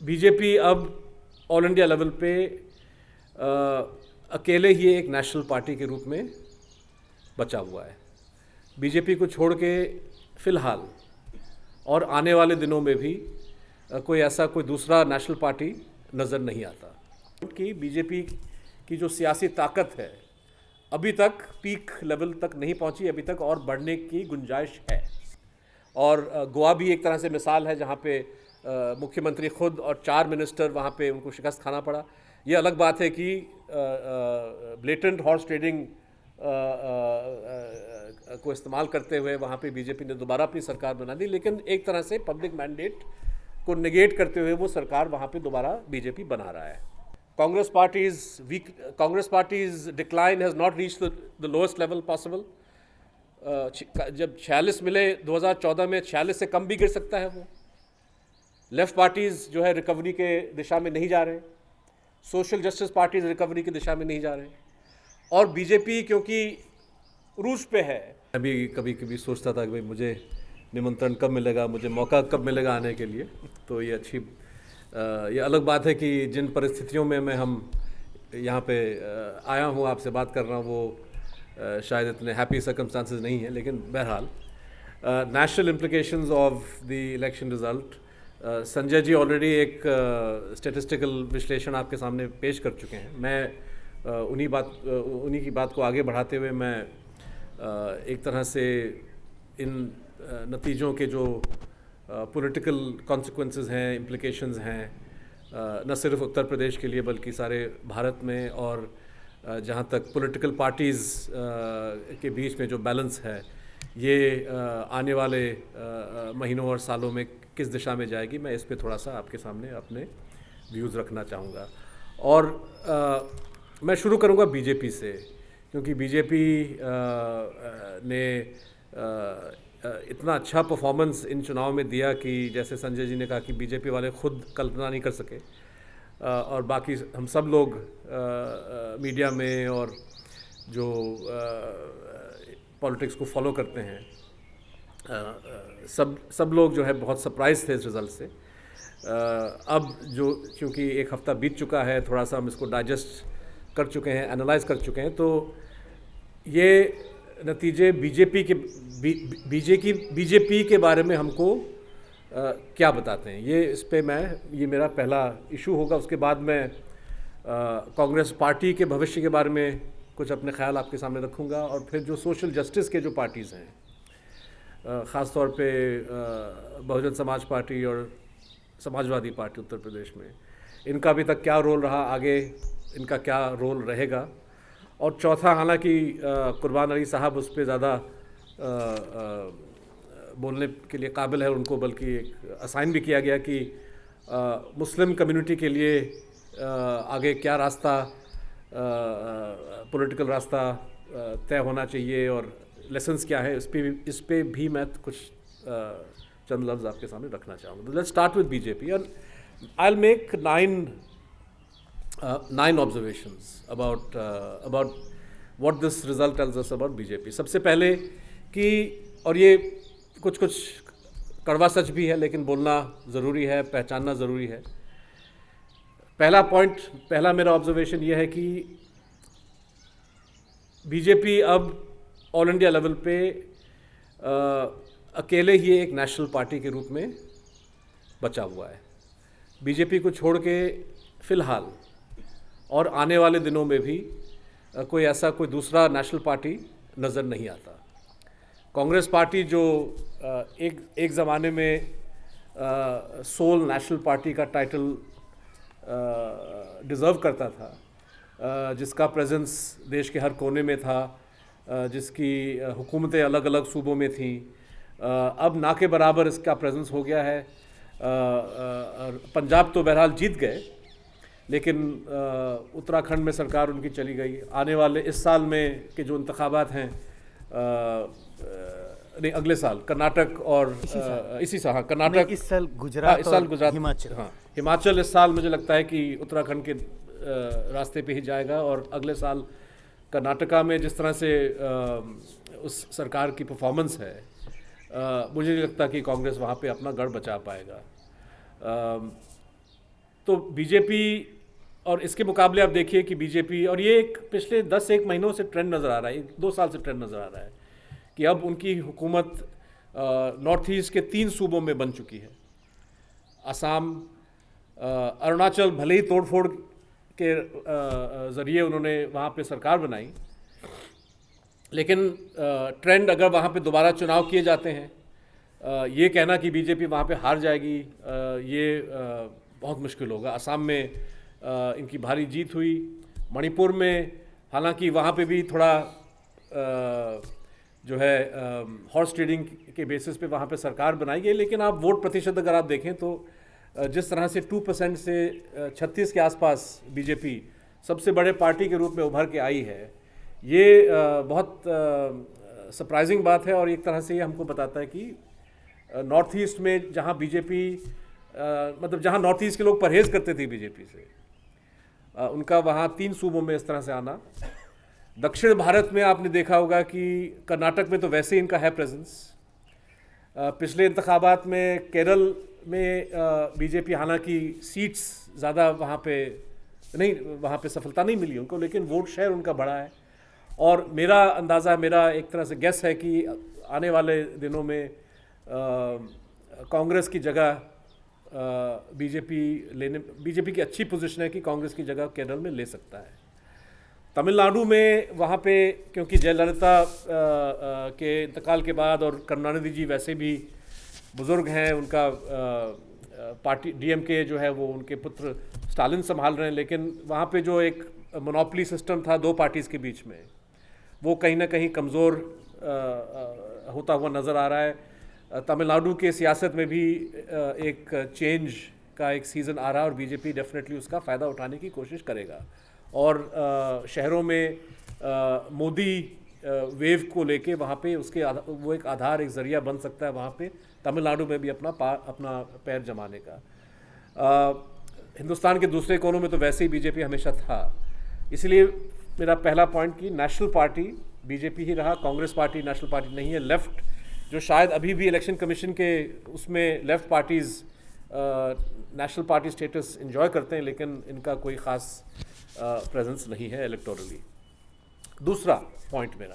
BJP अब all India level पे अकेले ही एक नेशनल पार्टी के रूप में बचा हुआ है। बीजेपी को छोड़ के फ़िलहाल और आने वाले दिनों में भी कोई दूसरा नेशनल पार्टी नज़र नहीं आता कि बीजेपी की जो सियासी ताकत है अभी तक पीक लेवल तक नहीं पहुंची, अभी तक और बढ़ने की गुंजाइश है। और गोवा भी एक तरह से मिसाल है जहां पे मुख्यमंत्री खुद और 4 मिनिस्टर वहां पे उनको शिकस्त खाना पड़ा। ये अलग बात है कि ब्लेटेंट हॉर्स ट्रेडिंग को इस्तेमाल करते हुए वहाँ पे बीजेपी ने दोबारा अपनी सरकार बना दी, लेकिन एक तरह से पब्लिक मैंडेट को नेगेट करते हुए वो सरकार वहाँ पे दोबारा बीजेपी बना रहा है। Congress parties decline has not reach the lowest level possible. जब 46 मिले 2014 में, 46 से कम भी गिर सकता है वो। लेफ्ट पार्टीज़ जो है रिकवरी के दिशा में नहीं जा रहे, सोशल जस्टिस पार्टीज़ रिकवरी की दिशा में नहीं जा रहे, और बीजेपी क्योंकि रूज पे है। मैं भी कभी कभी सोचता था कि भाई मुझे निमंत्रण कब मिलेगा, मुझे मौका कब मिलेगा आने के लिए। तो ये अलग बात है कि जिन परिस्थितियों में हम यहाँ पे आया हूँ, आपसे बात कर रहा हूँ, वो शायद इतने हैप्पी सर्कमस्टांसेस नहीं है। लेकिन बहरहाल national implications of the election result, Sanjay ji already एक स्टेटिस्टिकल विश्लेषण आपके सामने पेश कर चुके हैं। मैं उन्हीं की बात को आगे बढ़ाते हुए मैं एक तरह से इन नतीजों के जो पॉलिटिकल कॉन्सिक्वेंसेस हैं, इम्प्लिकेशंस हैं, न सिर्फ उत्तर प्रदेश के लिए बल्कि सारे भारत में, और जहाँ तक पॉलिटिकल पार्टीज़ के बीच में जो बैलेंस है ये आने वाले महीनों और सालों में किस दिशा में जाएगी, मैं इस पे थोड़ा सा आपके सामने अपने व्यूज़ रखना चाहूँगा। और मैं शुरू करूँगा बीजेपी से, क्योंकि बीजेपी ने इतना अच्छा परफॉर्मेंस इन चुनाव में दिया कि जैसे संजय जी ने कहा कि बीजेपी वाले खुद कल्पना नहीं कर सके, और बाकी हम सब लोग मीडिया में और जो पॉलिटिक्स को फॉलो करते हैं, सब लोग जो है बहुत सरप्राइज थे इस रिज़ल्ट से। अब जो क्योंकि एक हफ़्ता बीत चुका है, थोड़ा सा हम इसको डाइजेस्ट कर चुके हैं, एनालाइज कर चुके हैं, तो ये नतीजे बीजेपी के बारे में हमको क्या बताते हैं, ये मेरा पहला इशू होगा। उसके बाद मैं कांग्रेस पार्टी के भविष्य के बारे में कुछ अपने ख्याल आपके सामने रखूँगा, और फिर जो सोशल जस्टिस के जो पार्टीज़ हैं, ख़ास तौर पे बहुजन समाज पार्टी और समाजवादी पार्टी उत्तर प्रदेश में, इनका अभी तक क्या रोल रहा, आगे इनका क्या रोल रहेगा, और चौथा, हालांकि कुर्बान अली साहब उस पर ज़्यादा बोलने के लिए काबिल है, उनको बल्कि एक असाइन भी किया गया कि मुस्लिम कम्युनिटी के लिए आगे क्या रास्ता, पॉलिटिकल रास्ता तय होना चाहिए और लेसन्स क्या है, इस पे भी मैं कुछ चंद लफ्ज़ आपके सामने रखना चाहूँगा। Let's start with BJP, and I will make 9 observations about what this result tells us about BJP. सबसे पहले कि, और ये कुछ कड़वा सच भी है लेकिन बोलना ज़रूरी है, पहचानना ज़रूरी है। पहला मेरा ऑब्जर्वेशन ये है कि बीजेपी अब ऑल इंडिया लेवल पे अकेले ही एक नेशनल पार्टी के रूप में बचा हुआ है। बीजेपी को छोड़ के फ़िलहाल और आने वाले दिनों में भी कोई दूसरा नेशनल पार्टी नज़र नहीं आता। कांग्रेस पार्टी जो एक ज़माने में सोल नेशनल पार्टी का टाइटल डिज़र्व करता था, जिसका प्रेजेंस देश के हर कोने में था, जिसकी हुकूमतें अलग अलग सूबों में थीं, अब ना के बराबर इसका प्रेजेंस हो गया है। पंजाब तो बहरहाल जीत गए, लेकिन उत्तराखंड में सरकार उनकी चली गई। आने वाले इस साल में के जो इंतखाबात हैं, नहीं अगले साल कर्नाटक और इसी साल कर्नाटक, इस साल गुजरात, हिमाचल। हिमाचल इस साल मुझे लगता है कि उत्तराखंड के रास्ते पे ही जाएगा, और अगले साल कर्नाटका में जिस तरह से उस सरकार की परफॉर्मेंस है, मुझे नहीं लगता कि कांग्रेस वहाँ पे अपना गढ़ बचा पाएगा। तो बीजेपी और इसके मुकाबले आप देखिए कि बीजेपी, और ये एक पिछले 10-1 महीनों से ट्रेंड नज़र आ रहा है, 2 साल से ट्रेंड नज़र आ रहा है कि अब उनकी हुकूमत नॉर्थ ईस्ट के 3 सूबों में बन चुकी है। असम, अरुणाचल भले ही तोड़फोड़ के ज़रिए उन्होंने वहाँ पे सरकार बनाई, लेकिन ट्रेंड अगर वहाँ पे दोबारा चुनाव किए जाते हैं, ये कहना कि बीजेपी वहाँ पे हार जाएगी, ये बहुत मुश्किल होगा। असम में इनकी भारी जीत हुई, मणिपुर में हालांकि वहाँ पे भी थोड़ा जो है हॉर्स ट्रेडिंग के बेसिस पे वहाँ पे सरकार बनाई गई, लेकिन आप वोट प्रतिशत अगर आप देखें तो जिस तरह से 2% से 36 के आसपास बीजेपी सबसे बड़े पार्टी के रूप में उभर के आई है, ये बहुत सरप्राइजिंग बात है। और एक तरह से ये हमको बताता है कि नॉर्थ ईस्ट में जहाँ बीजेपी मतलब जहाँ नॉर्थ ईस्ट के लोग परहेज करते थे बीजेपी से, उनका वहाँ 3 सूबों में इस तरह से आना। दक्षिण भारत में आपने देखा होगा कि कर्नाटक में तो वैसे ही इनका है प्रेजेंस। पिछले इंतखाबात में केरल में बीजेपी, हालांकि सीट्स ज़्यादा वहाँ पे सफलता नहीं मिली उनको, लेकिन वोट शेयर उनका बड़ा है। और मेरा अंदाज़ा, मेरा एक तरह से गेस है कि आने वाले दिनों में कांग्रेस की जगह बीजेपी की अच्छी पोजीशन है कि कांग्रेस की जगह केरल में ले सकता है। तमिलनाडु में वहाँ पे क्योंकि जयललिता के इंतकाल के बाद, और करुणानिधि जी वैसे भी बुज़ुर्ग हैं, उनका पार्टी डीएमके जो है वो उनके पुत्र स्टालिन संभाल रहे हैं, लेकिन वहाँ पे जो एक मोनोपोली सिस्टम था 2 पार्टीज़ के बीच में, वो कहीं ना कहीं कमज़ोर होता हुआ नज़र आ रहा है। तमिलनाडु के सियासत में भी एक चेंज का एक सीज़न आ रहा है और बीजेपी डेफिनेटली उसका फ़ायदा उठाने की कोशिश करेगा। और शहरों में मोदी वेव को लेके वहाँ पे उसके वो एक आधार, एक ज़रिया बन सकता है वहाँ पे तमिलनाडु में भी अपना पैर जमाने का। हिंदुस्तान के दूसरे कोनों में तो वैसे ही बीजेपी हमेशा था, इसलिए मेरा पहला पॉइंट कि नेशनल पार्टी बीजेपी ही रहा, कांग्रेस पार्टी नेशनल पार्टी नहीं है। लेफ़्ट जो शायद अभी भी इलेक्शन कमीशन के उसमें left parties national party status enjoy करते हैं, लेकिन इनका कोई ख़ास प्रेजेंस नहीं है इलेक्टोरली। दूसरा पॉइंट मेरा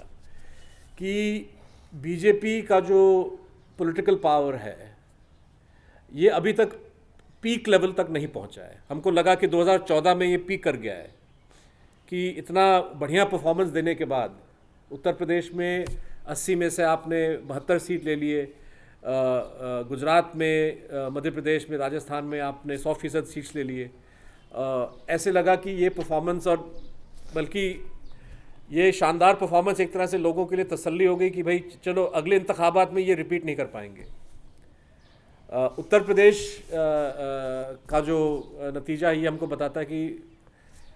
कि बीजेपी का जो पॉलिटिकल पावर है ये अभी तक पीक लेवल तक नहीं पहुंचा है। हमको लगा कि 2014 में ये पीक कर गया है कि इतना बढ़िया परफॉर्मेंस देने के बाद उत्तर प्रदेश में 80 में से आपने 72 सीट ले लिए, गुजरात में, मध्य प्रदेश में, राजस्थान में आपने 100% सीट्स ले लिए। ऐसे लगा कि ये परफॉर्मेंस, और बल्कि ये शानदार परफॉर्मेंस एक तरह से लोगों के लिए तसल्ली हो गई कि भाई चलो अगले इंतखाबात में ये रिपीट नहीं कर पाएंगे। उत्तर प्रदेश का जो नतीजा ये हमको बताता है कि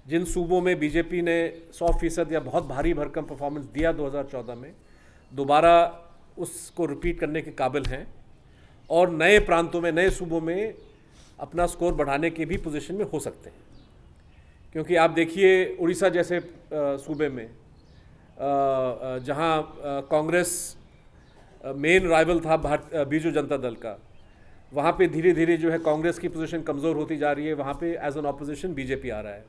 जिन सूबों में बीजेपी ने 100% या बहुत भारी भरकम परफॉर्मेंस दिया 2014 में, दोबारा उसको रिपीट करने के काबिल हैं और नए प्रांतों में, नए सूबों में अपना स्कोर बढ़ाने के भी पोजीशन में हो सकते हैं। क्योंकि आप देखिए उड़ीसा जैसे सूबे में जहां कांग्रेस मेन राइवल था बीजू जनता दल का, वहाँ पे धीरे धीरे जो है कांग्रेस की पोजीशन कमज़ोर होती जा रही है, वहाँ पे एज एन ऑपोजिशन बीजेपी आ रहा है।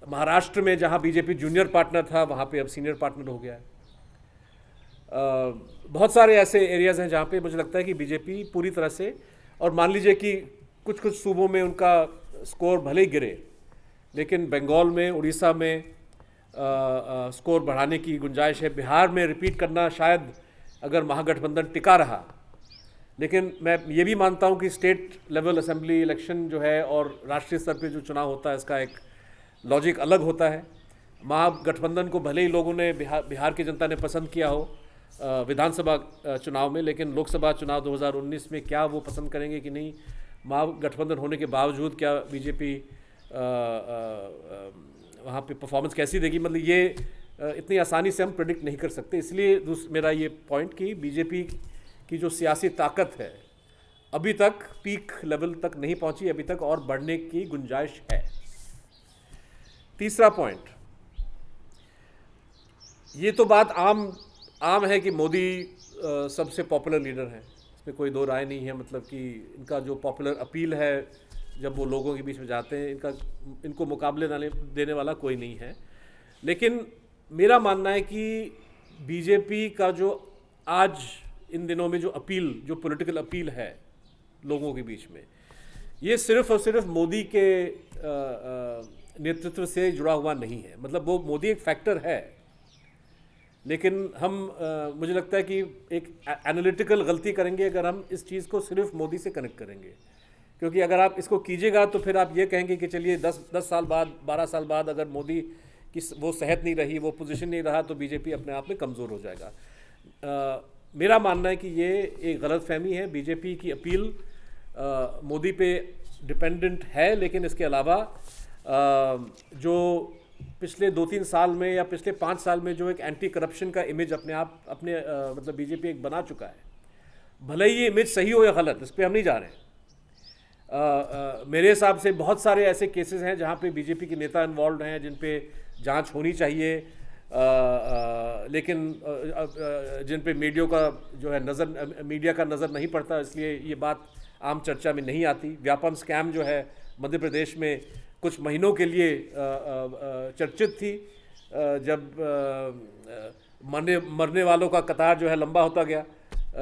महाराष्ट्र में जहाँ बीजेपी जूनियर पार्टनर था, वहाँ पे अब सीनियर पार्टनर हो गया है। बहुत सारे ऐसे एरियाज़ हैं जहाँ पे मुझे लगता है कि बीजेपी पूरी तरह से, और मान लीजिए कि कुछ कुछ सूबों में उनका स्कोर भले ही गिरे, लेकिन बंगाल में, उड़ीसा में स्कोर बढ़ाने की गुंजाइश है। बिहार में रिपीट करना शायद अगर महागठबंधन टिका रहा, लेकिन मैं ये भी मानता हूँ कि स्टेट लेवल असेंबली इलेक्शन जो है और राष्ट्रीय स्तर पे जो चुनाव होता है इसका एक लॉजिक अलग होता है। महागठबंधन को भले ही लोगों ने बिहार की जनता ने पसंद किया हो विधानसभा चुनाव में, लेकिन लोकसभा चुनाव 2019 में क्या वो पसंद करेंगे कि नहीं, महागठबंधन होने के बावजूद क्या बीजेपी वहाँ पे परफॉर्मेंस कैसी देगी, मतलब ये इतनी आसानी से हम प्रेडिक्ट नहीं कर सकते। इसलिए मेरा ये पॉइंट कि बीजेपी की जो सियासी ताकत है अभी तक पीक लेवल तक नहीं पहुंची, अभी तक और बढ़ने की गुंजाइश है। तीसरा पॉइंट, ये तो बात आम है कि मोदी सबसे पॉपुलर लीडर हैं, इसमें कोई दो राय नहीं है। मतलब कि इनका जो पॉपुलर अपील है जब वो लोगों के बीच में जाते हैं, इनको मुकाबले देने वाला कोई नहीं है। लेकिन मेरा मानना है कि बीजेपी का जो आज इन दिनों में जो अपील, जो पॉलिटिकल अपील है लोगों के बीच में, ये सिर्फ और सिर्फ मोदी के नेतृत्व से जुड़ा हुआ नहीं है। मतलब वो मोदी एक फैक्टर है, लेकिन हम मुझे लगता है कि एक एनालिटिकल गलती करेंगे अगर हम इस चीज़ को सिर्फ मोदी से कनेक्ट करेंगे। क्योंकि अगर आप इसको कीजिएगा तो फिर आप ये कहेंगे कि चलिए 10 साल बाद, 12 साल बाद अगर मोदी की वो सेहत नहीं रही, वो पोजीशन नहीं रहा, तो बीजेपी अपने आप में कमज़ोर हो जाएगा। मेरा मानना है कि ये एक गलतफहमी है। बीजेपी की अपील मोदी पे डिपेंडेंट है, लेकिन इसके अलावा जो पिछले 2-3 साल में या पिछले 5 साल में जो एक एंटी करप्शन का इमेज अपने मतलब बीजेपी एक बना चुका है, भले ही ये इमेज सही हो या गलत, इस पर हम नहीं जा रहे हैं। मेरे हिसाब से बहुत सारे ऐसे केसेस हैं जहाँ पे बीजेपी के नेता इन्वॉल्व हैं, जिन पे जांच होनी चाहिए, लेकिन जिन पे मीडिया का नज़र नहीं पड़ता, इसलिए ये बात आम चर्चा में नहीं आती। व्यापम स्कैम जो है मध्य प्रदेश में कुछ महीनों के लिए चर्चित थी, जब मरने वालों का कतार जो है लंबा होता गया।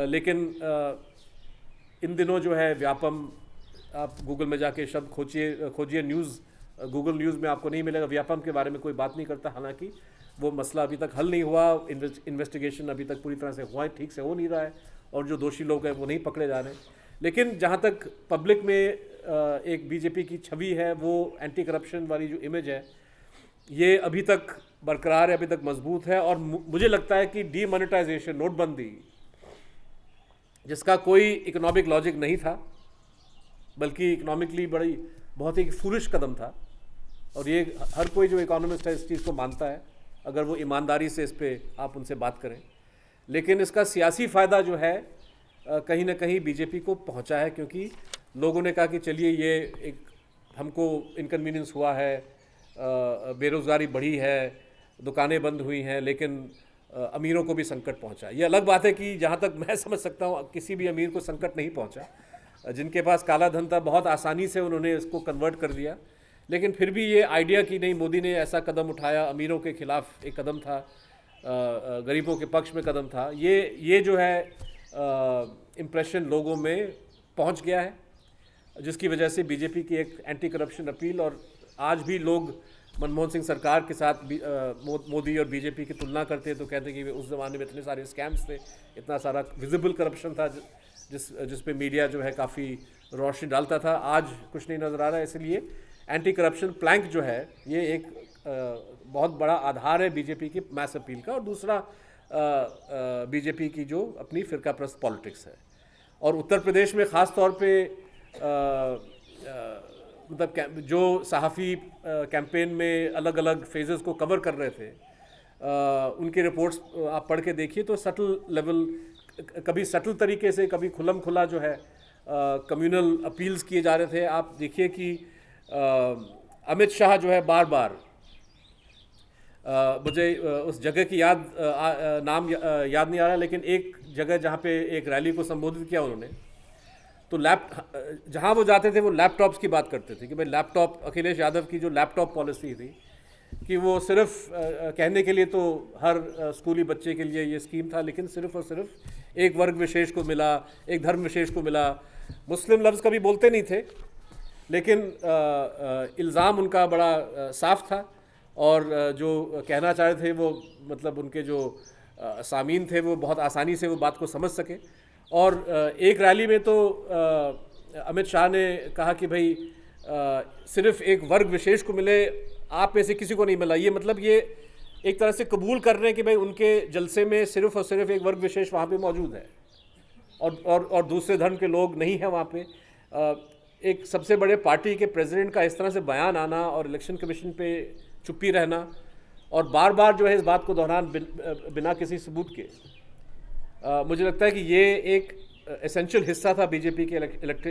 लेकिन इन दिनों जो है व्यापम, आप गूगल में जाके शब्द खोजिए न्यूज़, गूगल न्यूज़ में आपको नहीं मिलेगा। व्यापम के बारे में कोई बात नहीं करता, हालांकि वो मसला अभी तक हल नहीं हुआ। इन्वेस्टिगेशन अभी तक पूरी तरह से ठीक से हो नहीं रहा है, और जो दोषी लोग हैं वो नहीं पकड़े जा रहे हैं। लेकिन जहाँ तक पब्लिक में एक बीजेपी की छवि है, वो एंटी करप्शन वाली जो इमेज है, ये अभी तक बरकरार है, अभी तक मजबूत है। और मुझे लगता है कि डीमोनेटाइजेशन, नोटबंदी, जिसका कोई इकोनॉमिक लॉजिक नहीं था, बल्कि इकोनॉमिकली बहुत ही फूलिश कदम था, और ये हर कोई जो इकोनॉमिस्ट है इस चीज़ को मानता है, अगर वो ईमानदारी से इस पर आप उनसे बात करें। लेकिन इसका सियासी फ़ायदा जो है कहीं ना कहीं बीजेपी को पहुंचा है, क्योंकि लोगों ने कहा कि चलिए ये एक हमको इनकन्वीनियंस हुआ है, बेरोज़गारी बढ़ी है, दुकानें बंद हुई हैं, लेकिन अमीरों को भी संकट पहुंचा। ये अलग बात है कि जहाँ तक मैं समझ सकता हूँ किसी भी अमीर को संकट नहीं पहुंचा। जिनके पास काला धन था बहुत आसानी से उन्होंने इसको कन्वर्ट कर दिया। लेकिन फिर भी ये आइडिया कि नहीं, मोदी ने ऐसा कदम उठाया, अमीरों के खिलाफ एक कदम था, गरीबों के पक्ष में कदम था, ये जो है इम्प्रेशन लोगों में पहुंच गया है, जिसकी वजह से बीजेपी की एक एंटी करप्शन अपील। और आज भी लोग मनमोहन सिंह सरकार के साथ मोदी और बीजेपी की तुलना करते हैं, तो कहते हैं कि उस ज़माने में इतने सारे स्कैम्स थे, इतना सारा विजिबल करप्शन था, जिस पे मीडिया जो है काफ़ी रोशनी डालता था। आज कुछ नहीं नज़र आ रहा है। इसलिए एंटी करप्शन प्लैंक जो है, ये एक बहुत बड़ा आधार है बीजेपी की मैस अपील का। और दूसरा बीजेपी की जो अपनी फ़िरकाप्रस्त पॉलिटिक्स है, और उत्तर प्रदेश में ख़ास तौर पे मतलब जो सहाफ़ी कैंपेन में अलग अलग फेजेस को कवर कर रहे थे, उनकी रिपोर्ट्स आप पढ़ के देखिए तो सटल लेवल, कभी सटल तरीके से, कभी खुलम खुला जो है कम्युनल अपील्स किए जा रहे थे। आप देखिए कि अमित शाह जो है बार बार, मुझे उस जगह की नाम याद नहीं आ रहा, लेकिन एक जगह जहाँ पे एक रैली को संबोधित किया उन्होंने, तो जहाँ वो जाते थे वो लैपटॉप्स की बात करते थे कि भाई लैपटॉप, अखिलेश यादव की जो लैपटॉप पॉलिसी थी कि वो सिर्फ कहने के लिए तो हर स्कूली बच्चे के लिए ये स्कीम था, लेकिन सिर्फ और सिर्फ एक वर्ग विशेष को मिला, एक धर्म विशेष को मिला। मुस्लिम लफ्ज़ कभी बोलते नहीं थे, लेकिन इल्ज़ाम उनका बड़ा साफ था, और जो कहना चाह रहे थे वो मतलब उनके जो सामीन थे वो बहुत आसानी से वो बात को समझ सके। और एक रैली में तो अमित शाह ने कहा कि भाई सिर्फ एक वर्ग विशेष को मिले, आप में से किसी को नहीं मिला। ये मतलब ये एक तरह से कबूल कर रहे हैं कि भाई उनके जलसे में सिर्फ और सिर्फ एक वर्ग विशेष वहाँ पे मौजूद है, और दूसरे धर्म के लोग नहीं हैं वहाँ पे। एक सबसे बड़े पार्टी के प्रेसिडेंट का इस तरह से बयान आना, और इलेक्शन कमीशन पे चुप्पी रहना, और बार बार जो है इस बात को दोहराना बिना किसी सबूत के, मुझे लगता है कि ये एक एसेंशियल हिस्सा था बीजेपी के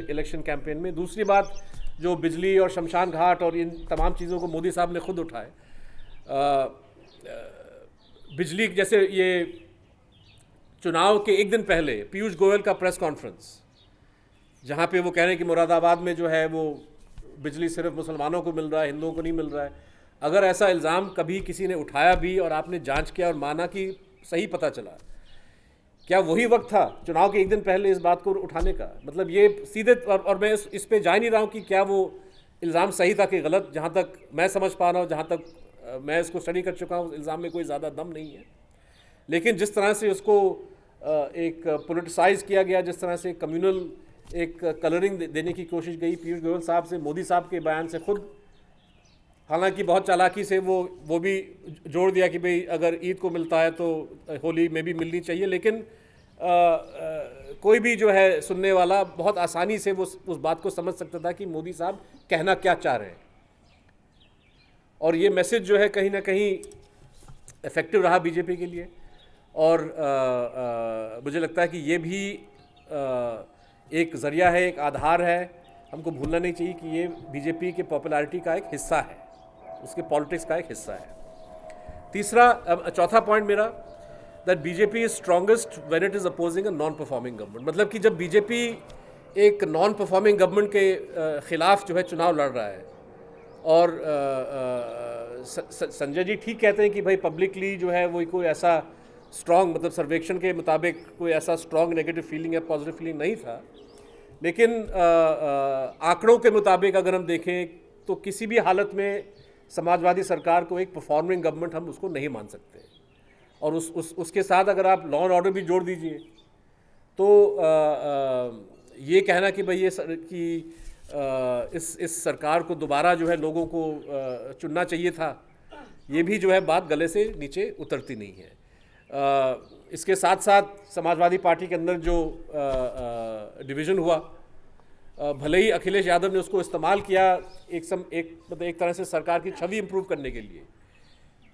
इलेक्शन कैंपेन में। दूसरी बात, जो बिजली और शमशान घाट और इन तमाम चीज़ों को मोदी साहब ने खुद उठाए। बिजली जैसे ये चुनाव के एक दिन पहले पीयूष गोयल का प्रेस कॉन्फ्रेंस, जहाँ पे वो कह रहे हैं कि मुरादाबाद में जो है वो बिजली सिर्फ मुसलमानों को मिल रहा है, हिंदुओं को नहीं मिल रहा है। अगर ऐसा इल्ज़ाम कभी किसी ने उठाया भी और आपने जांच किया और माना कि सही पता चला, क्या वही वक्त था चुनाव के एक दिन पहले इस बात को उठाने का? मतलब ये सीधे, और मैं इस पे जा नहीं रहा हूँ कि क्या वो इल्ज़ाम सही था कि गलत। जहाँ तक मैं समझ पा रहा हूँ, जहाँ तक मैं इसको स्टडी कर चुका हूँ, इल्ज़ाम में कोई ज़्यादा दम नहीं है। लेकिन जिस तरह से उसको एक पोलिटिसाइज किया गया, जिस तरह से कम्युनल एक कलरिंग देने की कोशिश गई पीयूष गोयल साहब से, मोदी साहब के बयान से खुद, हालांकि बहुत चालाकी से वो भी जोड़ दिया कि भाई अगर ईद को मिलता है तो होली में भी मिलनी चाहिए, लेकिन कोई भी जो है सुनने वाला बहुत आसानी से वो उस बात को समझ सकता था कि मोदी साहब कहना क्या चाह रहे हैं। और ये मैसेज जो है कहीं ना कहीं इफेक्टिव रहा बीजेपी के लिए। और मुझे लगता है कि ये भी एक ज़रिया है, एक आधार है। हमको भूलना नहीं चाहिए कि ये बीजेपी के पॉपुलैरिटी का एक हिस्सा है, उसके पॉलिटिक्स का एक हिस्सा है। चौथा पॉइंट मेरा, that BJP is strongest when it is opposing a non performing government. मतलब कि जब बीजेपी एक नॉन परफॉर्मिंग गवर्नमेंट के खिलाफ जो है चुनाव लड़ रहा है, और संजय जी ठीक कहते हैं कि भाई पब्लिकली जो है वो कोई ऐसा स्ट्रॉन्ग, मतलब सर्वेक्षण के मुताबिक कोई ऐसा स्ट्रॉन्ग नेगेटिव फीलिंग या पॉजिटिव फीलिंग नहीं था, लेकिन आंकड़ों के मुताबिक अगर हम देखें तो किसी भी हालत में समाजवादी सरकार को एक परफॉर्मिंग गवर्नमेंट हम उसको नहीं मान सकते। और उसके साथ अगर आप लॉ एंड ऑर्डर भी जोड़ दीजिए तो ये कहना कि भाई इस सरकार को दोबारा जो है लोगों को चुनना चाहिए था, ये भी जो है बात गले से नीचे उतरती नहीं है। इसके साथ साथ समाजवादी पार्टी के अंदर जो डिवीज़न हुआ, भले ही अखिलेश यादव ने उसको इस्तेमाल किया एक तरह से सरकार की छवि इम्प्रूव करने के लिए,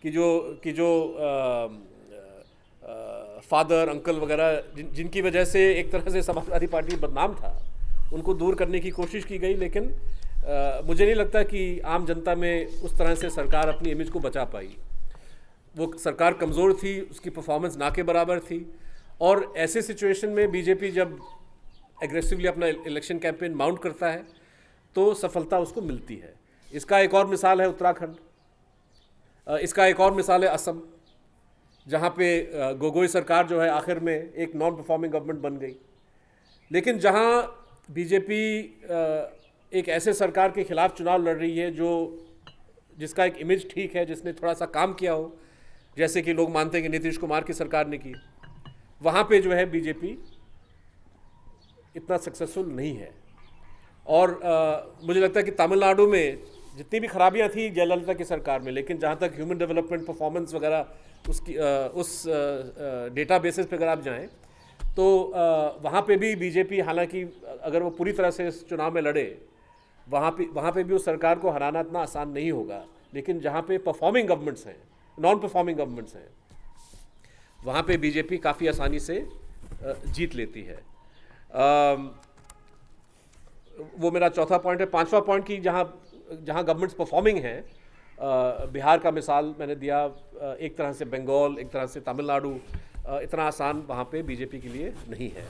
कि जो फादर अंकल वगैरह जिनकी वजह से एक तरह से समाजवादी पार्टी बदनाम था, उनको दूर करने की कोशिश की गई। लेकिन मुझे नहीं लगता कि आम जनता में उस तरह से सरकार अपनी इमेज को बचा पाई। वो सरकार कमज़ोर थी, उसकी परफॉर्मेंस ना के बराबर थी। और ऐसे सिचुएशन में बीजेपी जब एग्रेसिवली अपना इलेक्शन कैंपेन माउंट करता है तो सफलता उसको मिलती है। इसका एक और मिसाल है उत्तराखंड, इसका एक और मिसाल है असम, जहाँ पे गोगोई सरकार जो है आखिर में एक नॉन परफॉर्मिंग गवर्नमेंट बन गई। लेकिन जहाँ बीजेपी एक ऐसे सरकार के खिलाफ चुनाव लड़ रही है जिसका एक इमेज ठीक है, जिसने थोड़ा सा काम किया हो, जैसे कि लोग मानते हैं कि नीतीश कुमार की सरकार ने की, वहाँ पे जो है बीजेपी इतना सक्सेसफुल नहीं है। और मुझे लगता है कि तमिलनाडु में जितनी भी खराबियाँ थी जयललिता की सरकार में, लेकिन जहाँ तक ह्यूमन डेवलपमेंट परफॉर्मेंस वगैरह उसकी उस डेटा बेसिस पे अगर आप जाएँ तो वहाँ पे भी बीजेपी, हालांकि अगर वो पूरी तरह से इस चुनाव में लड़े, वहाँ पे भी उस सरकार को हराना इतना आसान नहीं होगा। लेकिन जहाँ पे परफॉर्मिंग गवर्नमेंट्स हैं, नॉन परफॉर्मिंग गवर्नमेंट्स हैं, वहाँ पे बीजेपी काफ़ी आसानी से जीत लेती है। वो मेरा चौथा पॉइंट है। पांचवा पॉइंट की जहाँ गवर्नमेंट्स परफॉर्मिंग हैं, बिहार का मिसाल मैंने दिया, एक तरह से बंगाल, एक तरह से तमिलनाडु, इतना आसान वहाँ पे बीजेपी के लिए नहीं है।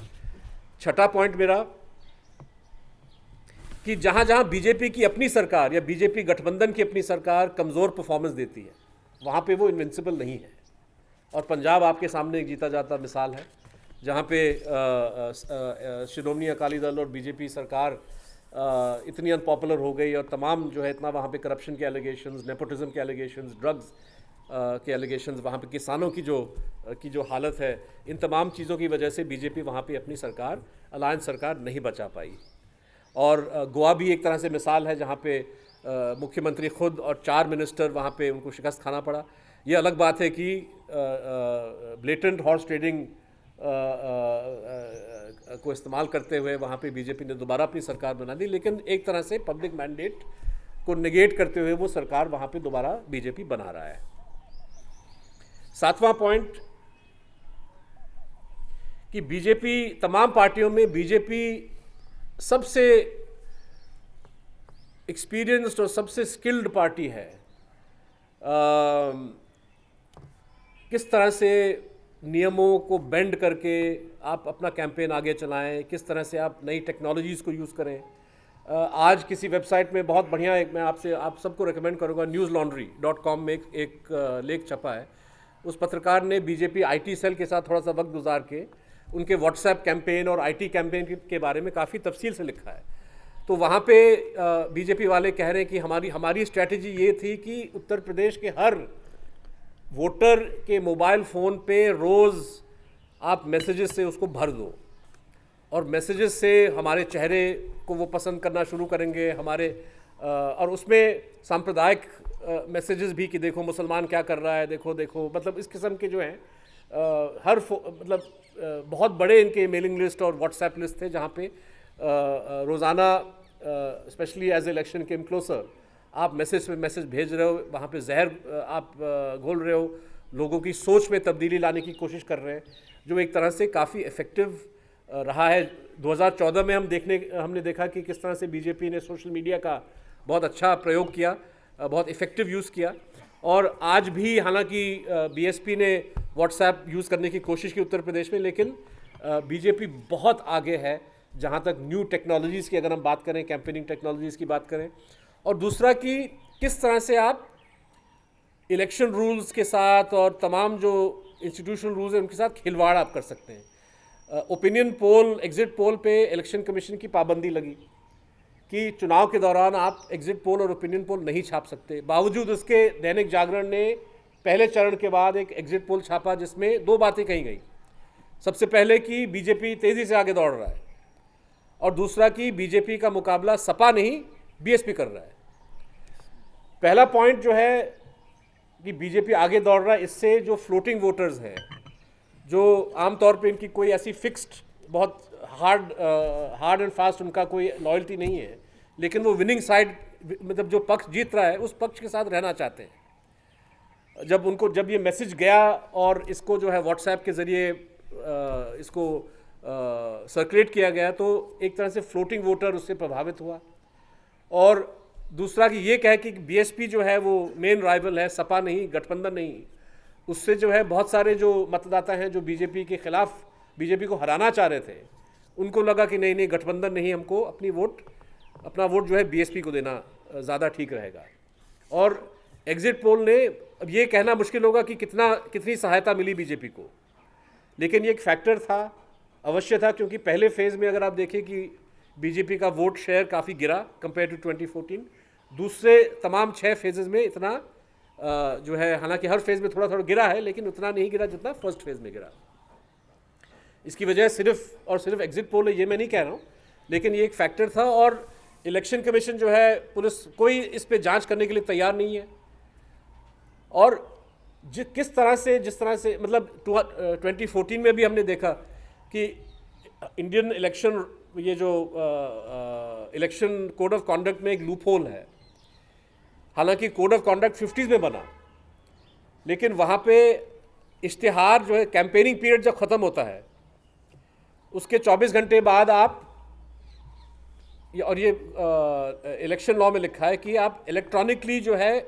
छठा पॉइंट मेरा कि जहाँ जहाँ बीजेपी की अपनी सरकार या बीजेपी गठबंधन की अपनी सरकार कमज़ोर परफॉर्मेंस देती है, वहाँ पे वो इन्विंसिबल नहीं है। और पंजाब आपके सामने एक जीता जाता मिसाल है, जहाँ पे शिरोमणी अकाली दल और बीजेपी सरकार इतनी अनपॉपुलर हो गई, और तमाम जो है इतना वहाँ पे करप्शन के एलिगेशंस, नेपोटिज्म के एलिगेशंस, ड्रग्स के एलिगेशंस, वहाँ पे किसानों की जो हालत है, इन तमाम चीज़ों की वजह से बीजेपी वहाँ पे अपनी सरकार, अलायंस सरकार नहीं बचा पाई। और गोवा भी एक तरह से मिसाल है, जहाँ पे मुख्यमंत्री खुद और 4 मिनिस्टर वहाँ पे उनको शिकस्त खाना पड़ा। ये अलग बात है कि ब्लेटेंट हॉर्स ट्रेडिंग को इस्तेमाल करते हुए वहाँ पे बीजेपी ने दोबारा अपनी सरकार बना दी, लेकिन एक तरह से पब्लिक मैंडेट को नेगेट करते हुए वो सरकार वहाँ पे दोबारा बीजेपी बना रहा है। 7वां पॉइंट कि बीजेपी, तमाम पार्टियों में बीजेपी सबसे एक्सपीरियंस्ड और सबसे स्किल्ड पार्टी है किस तरह से नियमों को बेंड करके आप अपना कैंपेन आगे चलाएं, किस तरह से आप नई टेक्नोलॉजीज़ को यूज़ करें। आज किसी वेबसाइट में बहुत बढ़िया एक मैं आप सबको रेकमेंड करूँगा, newslaundry.com में एक लेख छपा है। उस पत्रकार ने बीजेपी आईटी सेल के साथ थोड़ा सा वक्त गुजार के उनके व्हाट्सएप कैंपेन और आईटी कैंपेन के बारे में काफ़ी तफसील से लिखा है। तो वहाँ पे बीजेपी वाले कह रहे हैं कि हमारी स्ट्रैटेजी ये थी कि उत्तर प्रदेश के हर वोटर के मोबाइल फ़ोन पे रोज़ आप मैसेजेस से उसको भर दो, और मैसेजेस से हमारे चेहरे को वो पसंद करना शुरू करेंगे हमारे, और उसमें सांप्रदायिक मैसेजेस भी कि देखो मुसलमान क्या कर रहा है, देखो देखो, मतलब इस किस्म के जो हैं बहुत बड़े इनके मेलिंग लिस्ट और व्हाट्सएप लिस्ट थे, जहाँ पे रोज़ाना स्पेशली एज इलेक्शन केम क्लोजर आप मैसेज पे मैसेज भेज रहे हो, वहाँ पे जहर आप घोल रहे हो, लोगों की सोच में तब्दीली लाने की कोशिश कर रहे हैं, जो एक तरह से काफ़ी इफ़ेक्टिव रहा है। 2014 में हमने देखा कि किस तरह से बीजेपी ने सोशल मीडिया का बहुत अच्छा प्रयोग किया, बहुत इफ़ेक्टिव यूज़ किया, और आज भी हालांकि बीएसपी ने व्हाट्सएप यूज़ करने की कोशिश की उत्तर प्रदेश में, लेकिन बीजेपी बहुत आगे है जहाँ तक न्यू टेक्नोलॉजीज़ की अगर हम बात करें, कैंपेनिंग टेक्नोलॉजीज़ की बात करें। और दूसरा कि किस तरह से आप इलेक्शन रूल्स के साथ और तमाम जो इंस्टीट्यूशनल रूल्स हैं उनके साथ खिलवाड़ आप कर सकते हैं। ओपिनियन पोल, एग्जिट पोल पे इलेक्शन कमीशन की पाबंदी लगी कि चुनाव के दौरान आप एग्जिट पोल और ओपिनियन पोल नहीं छाप सकते। बावजूद उसके दैनिक जागरण ने पहले चरण के बाद एक एग्जिट पोल छापा जिसमें दो बातें कही गई। सबसे पहले कि बीजेपी तेज़ी से आगे दौड़ रहा है, और दूसरा कि बीजेपी का मुकाबला सपा नहीं बीएसपी कर रहा है। पहला पॉइंट जो है कि बीजेपी आगे दौड़ रहा है, इससे जो फ्लोटिंग वोटर्स हैं, जो आमतौर पे इनकी कोई ऐसी फिक्स्ड बहुत हार्ड एंड फास्ट उनका कोई लॉयल्टी नहीं है, लेकिन वो विनिंग साइड, मतलब जो पक्ष जीत रहा है उस पक्ष के साथ रहना चाहते हैं। जब ये मैसेज गया और इसको जो है व्हाट्सएप के ज़रिए इसको सर्कुलेट किया गया, तो एक तरह से फ्लोटिंग वोटर उससे प्रभावित हुआ। और दूसरा कि ये कहे कि बीएसपी जो है वो मेन राइवल है, सपा नहीं, गठबंधन नहीं, उससे जो है बहुत सारे जो मतदाता हैं जो बीजेपी के खिलाफ बीजेपी को हराना चाह रहे थे, उनको लगा कि नहीं गठबंधन नहीं, हमको अपना वोट जो है बीएसपी को देना ज़्यादा ठीक रहेगा। और एग्जिट पोल ने, अब ये कहना मुश्किल होगा कि कितनी सहायता मिली बीजेपी को, लेकिन ये एक फैक्टर था, अवश्य था, क्योंकि पहले फेज़ में अगर आप देखें कि बीजेपी का वोट शेयर काफ़ी गिरा कंपेयर टू 2014। दूसरे तमाम 6 फेजेज़ में इतना जो है, हालांकि हर फेज़ में थोड़ा थोड़ा गिरा है, लेकिन उतना नहीं गिरा जितना फर्स्ट फेज़ में गिरा। इसकी वजह सिर्फ और सिर्फ एग्जिट पोल है ये मैं नहीं कह रहा हूँ, लेकिन ये एक फैक्टर था। और इलेक्शन कमीशन जो है, पुलिस कोई इस पर जांच करने के लिए तैयार नहीं है। और जिस तरह से मतलब 2014 में भी हमने देखा कि इंडियन इलेक्शन, ये जो इलेक्शन कोड ऑफ कॉन्डक्ट में एक लूप होल है। हालांकि कोड ऑफ कॉन्डक्ट 50s में बना, लेकिन वहाँ पे इश्तिहार जो है, कैंपेनिंग पीरियड जब ख़त्म होता है उसके 24 घंटे बाद आप, और ये इलेक्शन लॉ में लिखा है कि आप इलेक्ट्रॉनिकली जो है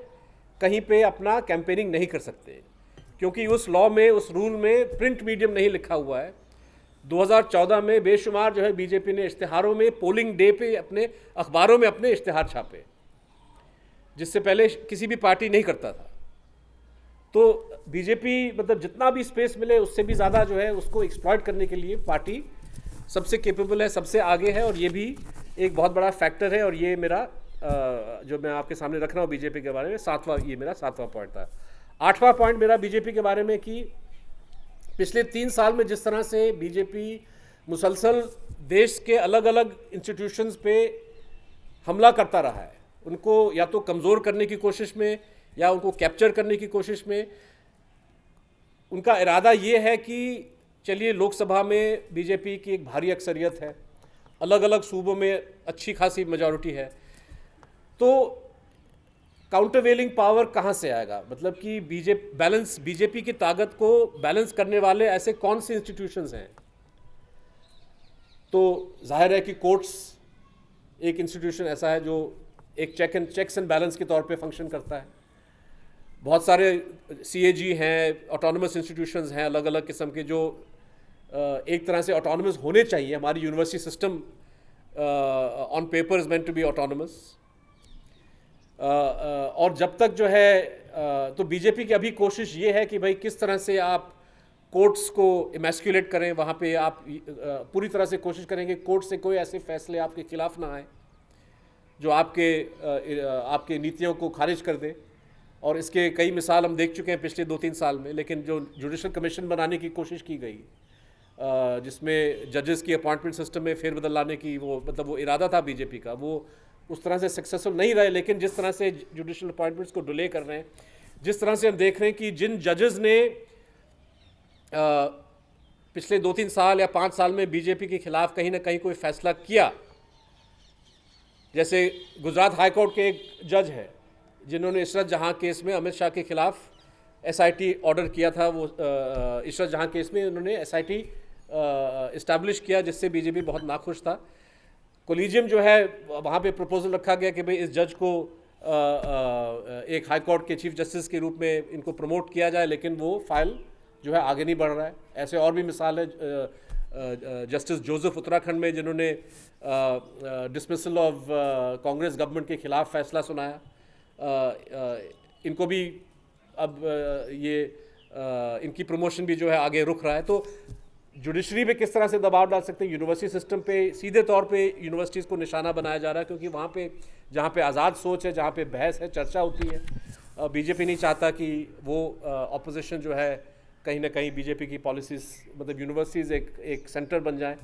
कहीं पे अपना कैंपेनिंग नहीं कर सकते, क्योंकि उस लॉ में, उस रूल में प्रिंट मीडियम नहीं लिखा हुआ है। 2014 में बेशुमार जो है बीजेपी ने इश्तिहारों में, पोलिंग डे पे अपने अखबारों में अपने इश्तिहार छापे, जिससे पहले किसी भी पार्टी नहीं करता था। तो बीजेपी मतलब जितना भी स्पेस मिले उससे भी ज़्यादा जो है उसको एक्सप्लॉइट करने के लिए पार्टी सबसे कैपेबल है, सबसे आगे है, और ये भी एक बहुत बड़ा फैक्टर है। और ये मेरा जो मैं आपके सामने रख रहा हूँ बीजेपी के बारे में, ये मेरा 7वां पॉइंट था। 8वां पॉइंट मेरा बीजेपी के बारे में कि पिछले 3 साल में जिस तरह से बीजेपी मुसलसल देश के अलग अलग इंस्टीट्यूशंस पे हमला करता रहा है, उनको या तो कमज़ोर करने की कोशिश में या उनको कैप्चर करने की कोशिश में, उनका इरादा ये है कि चलिए लोकसभा में बीजेपी की एक भारी अक्सरियत है, अलग अलग सूबों में अच्छी खासी मेजॉरिटी है, तो काउंटरवेलिंग पावर कहाँ से आएगा? मतलब कि बीजेपी की ताकत को बैलेंस करने वाले ऐसे कौन से इंस्टीट्यूशंस हैं? तो जाहिर है कि कोर्ट्स एक इंस्टीट्यूशन ऐसा है जो एक चेक्स एंड बैलेंस के तौर पे फंक्शन करता है। बहुत सारे CAG हैं, ऑटोनमस इंस्टीट्यूशंस हैं अलग अलग किस्म के, जो एक तरह से ऑटोनमस होने चाहिए। हमारी university system on paper is meant to be autonomous. और जब तक जो है तो बीजेपी की अभी कोशिश ये है कि भाई किस तरह से आप कोर्ट्स को इमैस्कुलेट करें, वहाँ पे आप पूरी तरह से कोशिश करेंगे कोर्ट से कोई ऐसे फैसले आपके खिलाफ ना आए जो आपके नीतियों को खारिज कर दे। और इसके कई मिसाल हम देख चुके हैं पिछले 2-3 साल में। लेकिन जो जुडिशल कमीशन बनाने की कोशिश की गई, जिसमें जजेस की अपॉइंटमेंट सिस्टम में फेरबदल लाने की वो इरादा था बीजेपी का, वो उस तरह से सक्सेसफुल नहीं रहे। लेकिन जिस तरह से जुडिशल अपॉइंटमेंट्स को डिले कर रहे हैं, जिस तरह से हम देख रहे हैं कि जिन जजेस ने पिछले 2-3 साल या 5 साल में बीजेपी के खिलाफ कहीं ना कहीं कोई फैसला किया, जैसे गुजरात हाई कोर्ट के एक जज है जिन्होंने इशरत जहां केस में अमित शाह के खिलाफ SIT ऑर्डर किया था। वो इशरत जहां केस में उन्होंने SIT इस्टेब्लिश किया, जिससे बीजेपी बहुत नाखुश था। कोलिजियम जो है वहाँ पे प्रपोजल रखा गया कि भाई इस जज को एक हाई कोर्ट के चीफ जस्टिस के रूप में इनको प्रमोट किया जाए, लेकिन वो फाइल जो है आगे नहीं बढ़ रहा है। ऐसे और भी मिसाल है जस्टिस जोसेफ उत्तराखंड में, जिन्होंने डिसमिसल ऑफ कांग्रेस गवर्नमेंट के खिलाफ फैसला सुनाया। इनको भी अब इनकी प्रमोशन भी जो है आगे रुक रहा है। तो जुडिशरी पे किस तरह से दबाव डाल सकते हैं? यूनिवर्सिटी सिस्टम पे सीधे तौर पे यूनिवर्सिटीज़ को निशाना बनाया जा रहा है, क्योंकि वहाँ पे जहाँ पे आज़ाद सोच है, जहाँ पे बहस है, चर्चा होती है, बीजेपी नहीं चाहता कि वो ऑपोजिशन जो है कहीं ना कहीं बीजेपी की पॉलिसीज़, मतलब यूनिवर्सिटीज़ एक सेंटर बन जाए।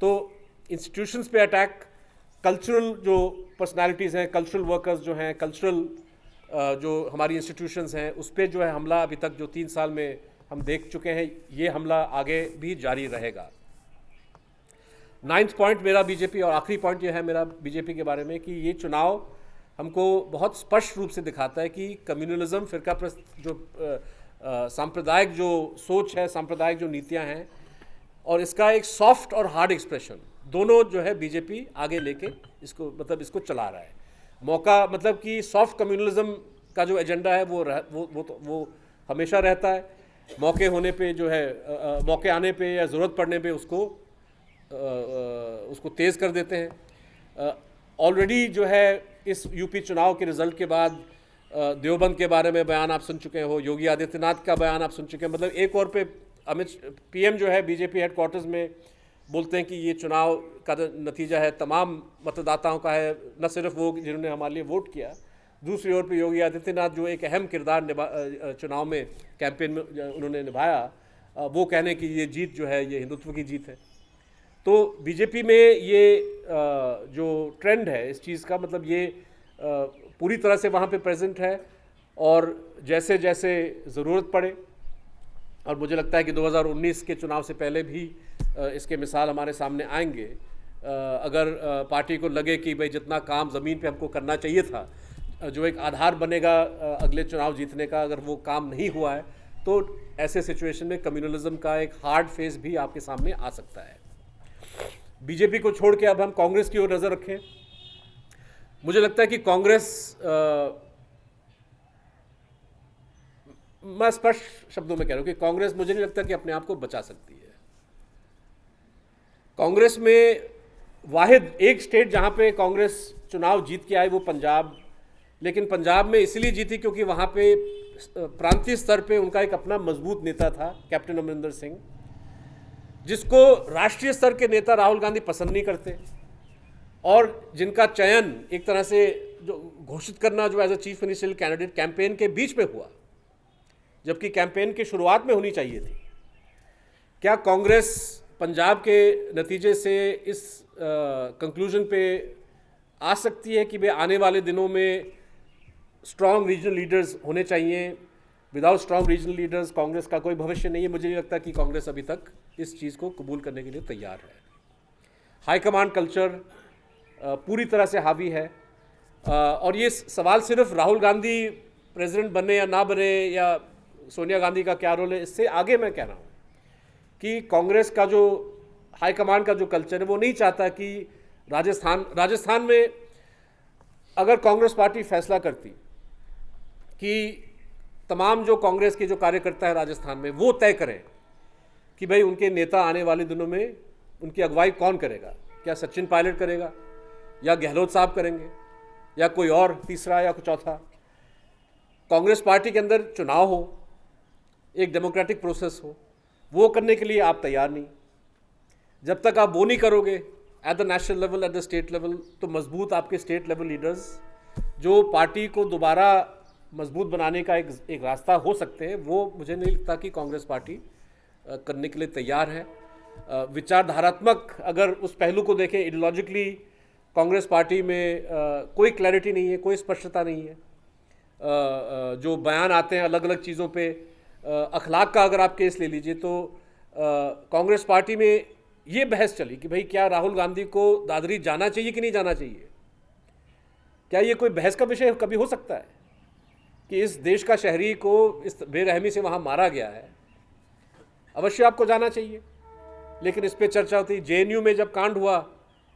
तो इंस्टीट्यूशंस पे अटैक, कल्चरल जो पर्सनालिटीज़ हैं, कल्चरल वर्कर्स जो हैं, कल्चरल जो हमारी इंस्टीट्यूशंस हैं, उस पर जो है हमला अभी तक जो 3 साल में हम देख चुके हैं, ये हमला आगे भी जारी रहेगा। 9th पॉइंट मेरा बीजेपी, और आखिरी पॉइंट ये है मेरा बीजेपी के बारे में कि ये चुनाव हमको बहुत स्पष्ट रूप से दिखाता है कि कम्युनलिज्म, फिरका जो सांप्रदायिक जो सोच है, सांप्रदायिक जो नीतियां हैं, और इसका एक सॉफ्ट और हार्ड एक्सप्रेशन दोनों जो है बीजेपी आगे लेके इसको चला रहा है। मौका मतलब कि सॉफ्ट कम्युनलिज्म का जो एजेंडा है वो हमेशा रहता है। मौके होने पे जो है मौके आने पे या ज़रूरत पड़ने पे उसको तेज़ कर देते हैं। ऑलरेडी जो है इस यूपी चुनाव के रिज़ल्ट के बाद देवबंद के बारे में बयान आप सुन चुके हो, योगी आदित्यनाथ का बयान आप सुन चुके हैं। मतलब एक और पे PM जो है बीजेपी हेडक्वार्टर्स में बोलते हैं कि ये चुनाव का नतीजा है तमाम मतदाताओं का है, न सिर्फ वो जिन्होंने हमारे लिए वोट किया। दूसरी ओर पे योगी आदित्यनाथ जो एक अहम किरदार चुनाव में कैंपेन में उन्होंने निभाया, वो कहने की ये जीत जो है ये हिंदुत्व की जीत है। तो बीजेपी में ये जो ट्रेंड है इस चीज़ का, मतलब ये पूरी तरह से वहाँ पे प्रेजेंट है। और जैसे जैसे ज़रूरत पड़े, और मुझे लगता है कि 2019 के चुनाव से पहले भी इसके मिसाल हमारे सामने आएंगे, अगर पार्टी को लगे कि भाई जितना काम ज़मीन पे हमको करना चाहिए था, जो एक आधार बनेगा अगले चुनाव जीतने का, अगर वो काम नहीं हुआ है, तो ऐसे सिचुएशन में कम्युनलिज्म का एक हार्ड फेस भी आपके सामने आ सकता है। बीजेपी को छोड़ के अब हम कांग्रेस की ओर नज़र रखें। मुझे लगता है कि कांग्रेस, मैं स्पष्ट शब्दों में कह रहा हूँ कि कांग्रेस मुझे नहीं लगता कि अपने आप को बचा सकती है। कांग्रेस में वाहिद एक स्टेट जहाँ पे कांग्रेस चुनाव जीत के आई वो पंजाब, लेकिन पंजाब में इसलिए जीती क्योंकि वहाँ पे प्रांतीय स्तर पे उनका एक अपना मजबूत नेता था, कैप्टन अमरिंदर सिंह, जिसको राष्ट्रीय स्तर के नेता राहुल गांधी पसंद नहीं करते, और जिनका चयन एक तरह से जो घोषित करना जो as a chief ministerial candidate campaign के बीच में हुआ, जबकि कैंपेन की शुरुआत में होनी चाहिए थी। क्या कांग्रेस पंजाब के नतीजे से इस कंक्लूजन पे आ सकती है कि वे आने वाले दिनों में स्ट्रॉन्ग रीजनल लीडर्स होने चाहिए? Without strong regional leaders Congress का कोई भविष्य नहीं है। मुझे नहीं लगता कि कांग्रेस अभी तक इस चीज़ को कबूल करने के लिए तैयार है। हाईकमांड कल्चर पूरी तरह से हावी है, और ये सवाल सिर्फ राहुल गांधी प्रेसिडेंट बने या ना बने, या सोनिया गांधी का क्या रोल है, इससे आगे मैं कह रहा हूँ कि कांग्रेस का जो हाईकमांड का जो कल्चर है वो नहीं चाहता कि राजस्थान में अगर कांग्रेस पार्टी फैसला करती कि तमाम जो कांग्रेस के जो कार्यकर्ता है राजस्थान में वो तय करें कि भाई उनके नेता आने वाले दिनों में उनकी अगुवाई कौन करेगा। क्या सचिन पायलट करेगा, या गहलोत साहब करेंगे, या कोई और तीसरा या कोई चौथा। कांग्रेस पार्टी के अंदर चुनाव हो, एक डेमोक्रेटिक प्रोसेस हो, वो करने के लिए आप तैयार नहीं। जब तक आप वो नहीं करोगे at the national level, at the state level, तो मजबूत आपके स्टेट लेवल लीडर्स जो पार्टी को दोबारा मजबूत बनाने का एक रास्ता हो सकते हैं, वो मुझे नहीं लगता कि कांग्रेस पार्टी करने के लिए तैयार है। विचारधारात्मक अगर उस पहलू को देखें, आइडियोलॉजिकली कांग्रेस पार्टी में कोई क्लैरिटी नहीं है, कोई स्पष्टता नहीं है। जो बयान आते हैं अलग अलग चीज़ों पे, अखलाक का अगर आप केस ले लीजिए तो कांग्रेस पार्टी में ये बहस चली कि भाई क्या राहुल गांधी को दादरी जाना चाहिए कि नहीं जाना चाहिए। क्या ये कोई बहस का विषय कभी हो सकता है कि इस देश का शहरी को इस बेरहमी से वहाँ मारा गया है, अवश्य आपको जाना चाहिए। लेकिन इस पर चर्चा होती, जेएनयू में जब कांड हुआ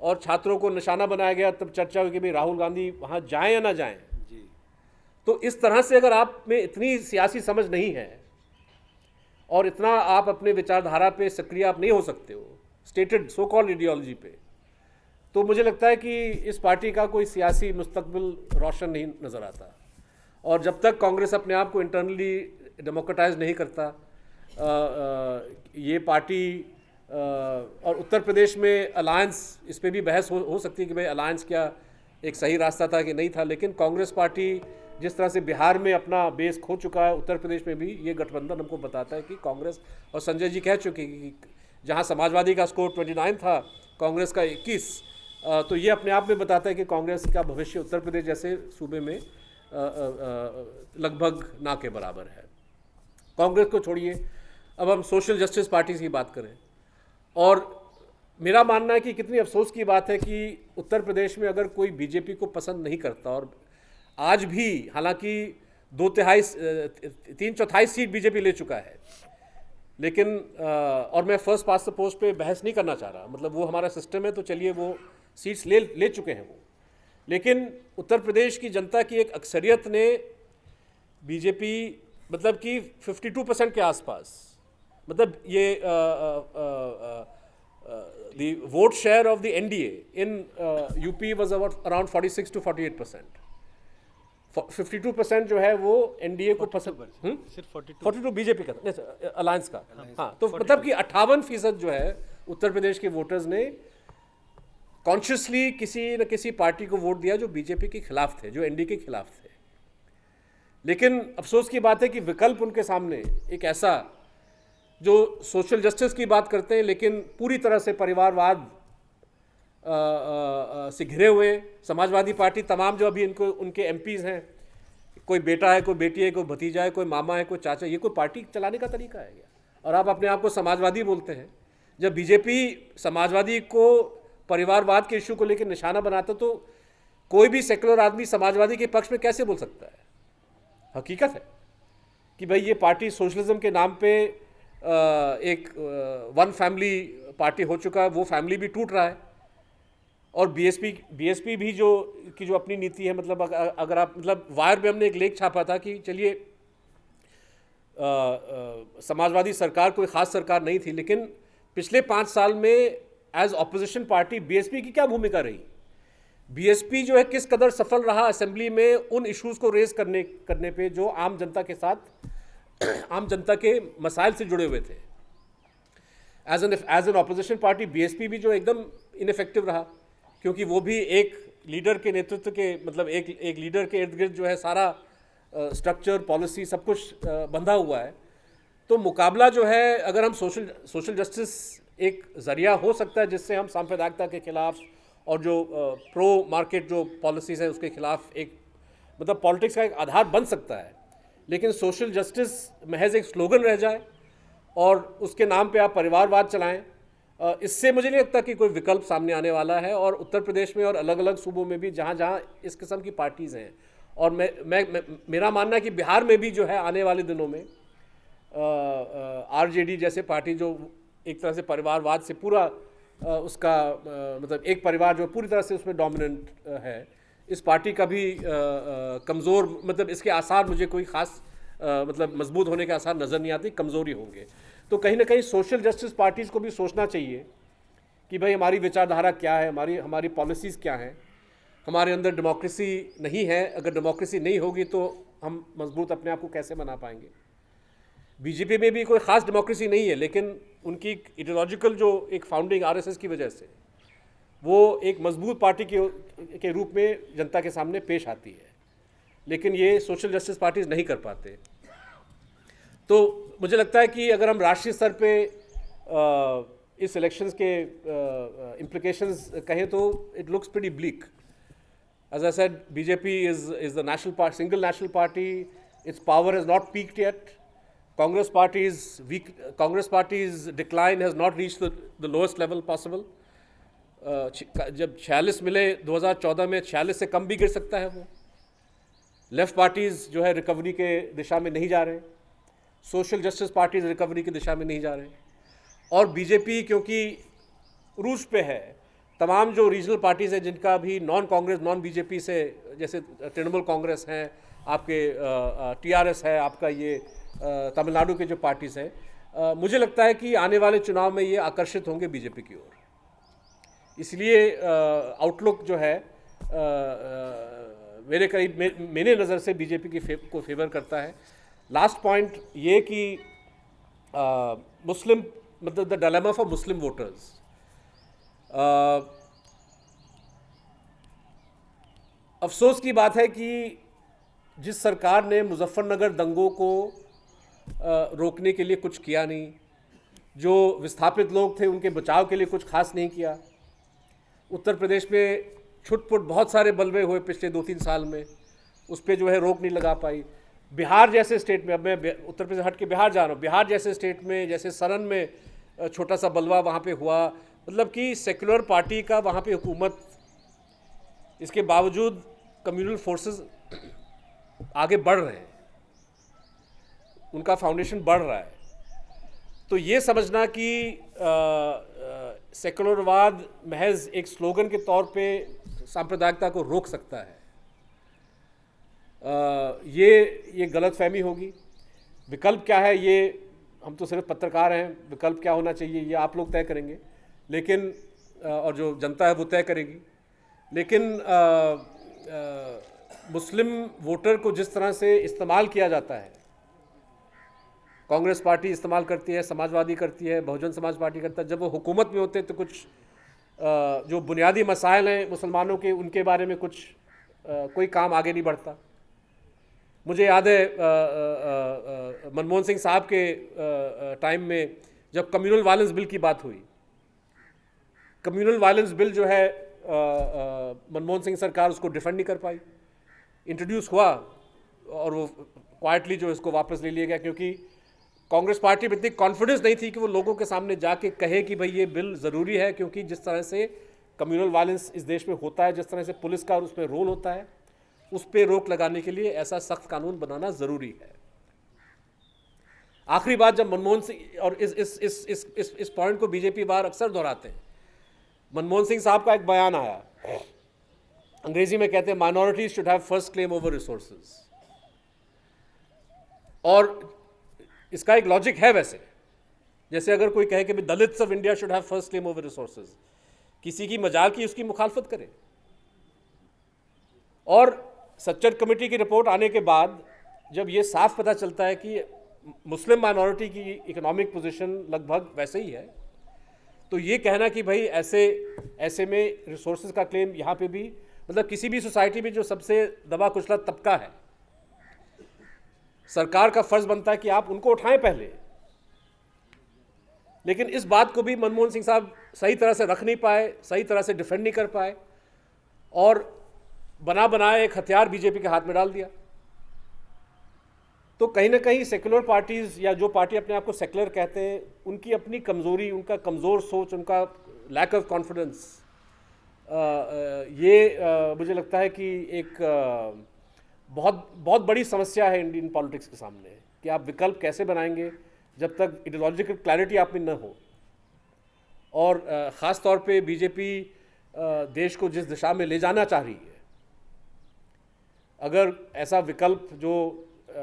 और छात्रों को निशाना बनाया गया, तब चर्चा हुई कि भाई राहुल गांधी वहाँ जाएं या ना जाएं। तो इस तरह से अगर आप में इतनी सियासी समझ नहीं है और इतना आप अपने विचारधारा पे सक्रिय आप नहीं हो सकते हो, स्टेटेड सो कॉल्ड आइडियोलॉजी पे, तो मुझे लगता है कि इस पार्टी का कोई सियासी मुस्तकबिल रोशन नहीं नज़र आता। और जब तक कांग्रेस अपने आप को इंटरनली डेमोक्रेटाइज नहीं करता, ये पार्टी और उत्तर प्रदेश में अलायंस, इस पर भी बहस हो सकती है कि भाई अलायंस क्या एक सही रास्ता था कि नहीं था। लेकिन कांग्रेस पार्टी जिस तरह से बिहार में अपना बेस खो चुका है, उत्तर प्रदेश में भी ये गठबंधन हमको बताता है कि कांग्रेस, और संजय जी कह चुके कि जहां समाजवादी का स्कोर 29 था, कांग्रेस का 21, तो ये अपने आप में बताता है कि कांग्रेस का भविष्य उत्तर प्रदेश जैसे सूबे में लगभग ना के बराबर है। कांग्रेस को छोड़िए, अब हम सोशल जस्टिस पार्टी की बात करें। और मेरा मानना है कि कितनी अफसोस की बात है कि उत्तर प्रदेश में अगर कोई बीजेपी को पसंद नहीं करता, और आज भी हालांकि 3/4 सीट बीजेपी ले चुका है, लेकिन और मैं फर्स्ट पास्ट द पोस्ट पे बहस नहीं करना चाह रहा, मतलब वो हमारा सिस्टम है तो चलिए वो सीट्स ले चुके हैं वो। लेकिन उत्तर प्रदेश की जनता की एक अक्सरियत ने बीजेपी, मतलब कि 52% के आसपास, मतलब ये the vote share of the NDA in UP was around 46 to 48%. 52% जो है वो NDA को पसंद, सिर्फ 42 बीजेपी का, अलायंस का, हाँ, तो मतलब कि 58% जो है उत्तर प्रदेश के वोटर्स ने कॉन्शियसली किसी न किसी पार्टी को वोट दिया जो बीजेपी के खिलाफ थे, जो एनडीए के खिलाफ थे। लेकिन अफसोस की बात है कि विकल्प उनके सामने एक ऐसा जो सोशल जस्टिस की बात करते हैं लेकिन पूरी तरह से परिवारवाद से घिरे हुए, समाजवादी पार्टी तमाम जो अभी इनको उनके एमपीज़ हैं, कोई बेटा है, कोई बेटी है, कोई भतीजा है, कोई मामा है, कोई चाचा, ये कोई पार्टी चलाने का तरीका है क्या? और आप अपने आप को समाजवादी बोलते हैं। जब बीजेपी समाजवादी को, परिवारवाद के इशू को लेकर निशाना बनाता, तो कोई भी सेकुलर आदमी समाजवादी के पक्ष में कैसे बोल सकता है? हकीकत है कि भाई ये पार्टी सोशलिज्म के नाम पे एक वन फैमिली पार्टी हो चुका है, वो फैमिली भी टूट रहा है। और बीएसपी भी जो अपनी नीति है, मतलब अगर आप, मतलब वायर में हमने एक लेख छापा था कि चलिए समाजवादी सरकार कोई ख़ास सरकार नहीं थी, लेकिन पिछले 5 साल में एज ऑपोजिशन पार्टी बीएसपी की क्या भूमिका रही, बीएसपी जो है किस कदर सफल रहा असेंबली में उन इश्यूज़ को रेज करने पे जो आम जनता के साथ, आम जनता के मसाइल से जुड़े हुए थे। As an opposition party BSP भी जो एकदम इनफेक्टिव रहा, क्योंकि वो भी एक लीडर के नेतृत्व के, मतलब एक लीडर के इर्द गिर्द जो है सारा स्ट्रक्चर, पॉलिसी, सब कुछ बंधा हुआ है। तो मुकाबला जो है, अगर हम सोशल जस्टिस एक ज़रिया हो सकता है जिससे हम सांप्रदायिकता के खिलाफ और जो प्रो मार्केट जो पॉलिसीज़ है उसके खिलाफ एक, मतलब पॉलिटिक्स का एक आधार बन सकता है। लेकिन सोशल जस्टिस महज एक स्लोगन रह जाए और उसके नाम पे आप परिवारवाद चलाएं, इससे मुझे नहीं लगता कि कोई विकल्प सामने आने वाला है। और उत्तर प्रदेश में और अलग अलग सूबों में भी जहाँ जहाँ इस किस्म की पार्टीज़ हैं, और मेरा मानना है कि बिहार में भी जो है आने वाले दिनों में आरजेडी जैसे पार्टी जो एक तरह से परिवारवाद से पूरा उसका मतलब एक परिवार जो पूरी तरह से उसमें डोमिनेंट है, इस पार्टी का भी कमज़ोर, मतलब इसके आसार मुझे कोई ख़ास मतलब मजबूत होने के आसार नज़र नहीं आते, कमज़ोरी होंगे। तो कहीं ना कहीं सोशल जस्टिस पार्टीज़ को भी सोचना चाहिए कि भाई हमारी विचारधारा क्या है, हमारी हमारी पॉलिसीज़ क्या हैं, हमारे अंदर डेमोक्रेसी नहीं है, अगर डेमोक्रेसी नहीं होगी तो हम मजबूत अपने आप को कैसे बना पाएंगे। बीजेपी में भी कोई ख़ास डेमोक्रेसी नहीं है, लेकिन उनकी इडियोलॉजिकल जो एक फाउंडिंग आरएसएस की वजह से वो एक मजबूत पार्टी के रूप में जनता के सामने पेश आती है, लेकिन ये सोशल जस्टिस पार्टीज नहीं कर पाते। तो मुझे लगता है कि अगर हम राष्ट्रीय स्तर पे इस इलेक्शंस के इम्प्लिकेशंस कहें तो it looks pretty bleak. As I said, BJP is the national party, single national party. Its power has not peaked yet. Congress party's weak. Congress party's decline has not reached the lowest level possible. जब 46 मिले 2014 में, 46 से कम भी गिर सकता है वो। Left parties जो है रिकवरी के दिशा में नहीं जा रहे, सोशल जस्टिस पार्टीज रिकवरी की दिशा में नहीं जा रहे, और बीजेपी क्योंकि रूज पे है, तमाम जो रीजनल पार्टीज़ हैं जिनका भी नॉन कांग्रेस नॉन बीजेपी से, जैसे तृणमूल कांग्रेस हैं, आपके टीआरएस है, आपका ये तमिलनाडु के जो पार्टीज़ हैं, मुझे लगता है कि आने वाले चुनाव में ये आकर्षित होंगे बीजेपी की ओर। इसलिए आउटलुक जो है मेरे करीब मेरे नज़र से बीजेपी को फेवर करता है। लास्ट पॉइंट ये कि मुस्लिम, मतलब the dilemma for Muslim voters. अफसोस की बात है कि जिस सरकार ने मुजफ्फरनगर दंगों को रोकने के लिए कुछ किया नहीं, जो विस्थापित लोग थे उनके बचाव के लिए कुछ खास नहीं किया, उत्तर प्रदेश में छुटपुट बहुत सारे बलवे हुए पिछले 2-3 साल में, उस पर जो है रोक नहीं लगा पाई। बिहार जैसे स्टेट में, अब मैं उत्तर प्रदेश हट के बिहार जा रहा हूँ, बिहार जैसे स्टेट में, जैसे सरन में छोटा सा बलवा वहाँ पे हुआ, मतलब कि सेक्युलर पार्टी का वहाँ पे हुकूमत, इसके बावजूद कम्युनल फोर्सेस आगे बढ़ रहे हैं, उनका फाउंडेशन बढ़ रहा है। तो ये समझना कि सेक्युलरवाद महज एक स्लोगन के तौर पे सांप्रदायिकता को रोक सकता है, ये गलतफहमी होगी। विकल्प क्या है, ये हम तो सिर्फ पत्रकार हैं, विकल्प क्या होना चाहिए ये आप लोग तय करेंगे, लेकिन और जो जनता है वो तय करेगी। लेकिन मुस्लिम वोटर को जिस तरह से इस्तेमाल किया जाता है, कांग्रेस पार्टी इस्तेमाल करती है, समाजवादी करती है, बहुजन समाज पार्टी करता है, जब वो हुकूमत में होते हैं तो कुछ जो बुनियादी मसाइल हैं मुसलमानों के, उनके बारे में कुछ कोई काम आगे नहीं बढ़ता। मुझे याद है मनमोहन सिंह साहब के टाइम में जब कम्युनल वायलेंस बिल की बात हुई, कम्युनल वायलेंस बिल जो है मनमोहन सिंह सरकार उसको डिफेंड नहीं कर पाई, इंट्रोड्यूस हुआ और वो क्वाइटली जो इसको वापस ले लिया गया, क्योंकि कांग्रेस पार्टी में इतनी कॉन्फिडेंस नहीं थी कि वो लोगों के सामने जाके कहे कि भाई ये बिल ज़रूरी है, क्योंकि जिस तरह से कम्युनल वायलेंस इस देश में होता है, जिस तरह से पुलिस का उसमें रोल होता है, उस पर रोक लगाने के लिए ऐसा सख्त कानून बनाना ज़रूरी है। आखिरी बात, जब मनमोहन सिंह, और इस पॉइंट को बीजेपी बार अक्सर दोहराते हैं, मनमोहन सिंह साहब का एक बयान आया, अंग्रेजी में कहते हैं minorities should have first claim over resources, और इसका एक लॉजिक है वैसे, जैसे अगर कोई कहे कि Dalits of India should have first claim over resources, किसी की मजाल की उसकी मुखालफत करे। और सच्चर कमेटी की रिपोर्ट आने के बाद जब ये साफ पता चलता है कि मुस्लिम माइनॉरिटी की इकोनॉमिक पोजीशन लगभग वैसे ही है, तो ये कहना कि भाई ऐसे में रिसोर्सेज का क्लेम यहाँ पे भी, मतलब किसी भी सोसाइटी में जो सबसे दबा कुचला तबका है, सरकार का फर्ज बनता है कि आप उनको उठाएं पहले। लेकिन इस बात को भी मनमोहन सिंह साहब सही तरह से रख नहीं पाए, सही तरह से डिफेंड नहीं कर पाए, और बना बनाए एक हथियार बीजेपी के हाथ में डाल दिया। तो कहीं ना कहीं सेक्युलर पार्टीज, या जो पार्टी अपने आप को सेक्युलर कहते हैं, उनकी अपनी कमज़ोरी, उनका कमज़ोर सोच, उनका लैक ऑफ कॉन्फिडेंस, ये मुझे लगता है कि एक बहुत बड़ी समस्या है इंडियन पॉलिटिक्स के सामने, कि आप विकल्प कैसे बनाएंगे जब तक आइडियोलॉजिकल क्लैरिटी आप में न हो। और ख़ास तौर पे बीजेपी देश को जिस दिशा में ले जाना चाह रही है, अगर ऐसा विकल्प जो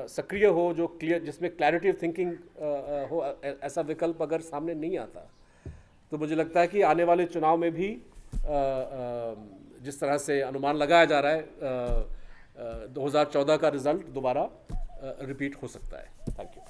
सक्रिय हो, जो क्लियर, जिसमें क्लैरिटी ऑफ थिंकिंग हो, ऐसा विकल्प अगर सामने नहीं आता तो मुझे लगता है कि आने वाले चुनाव में भी जिस तरह से अनुमान लगाया जा रहा है 2014 का रिजल्ट दोबारा रिपीट हो सकता है। Thank you.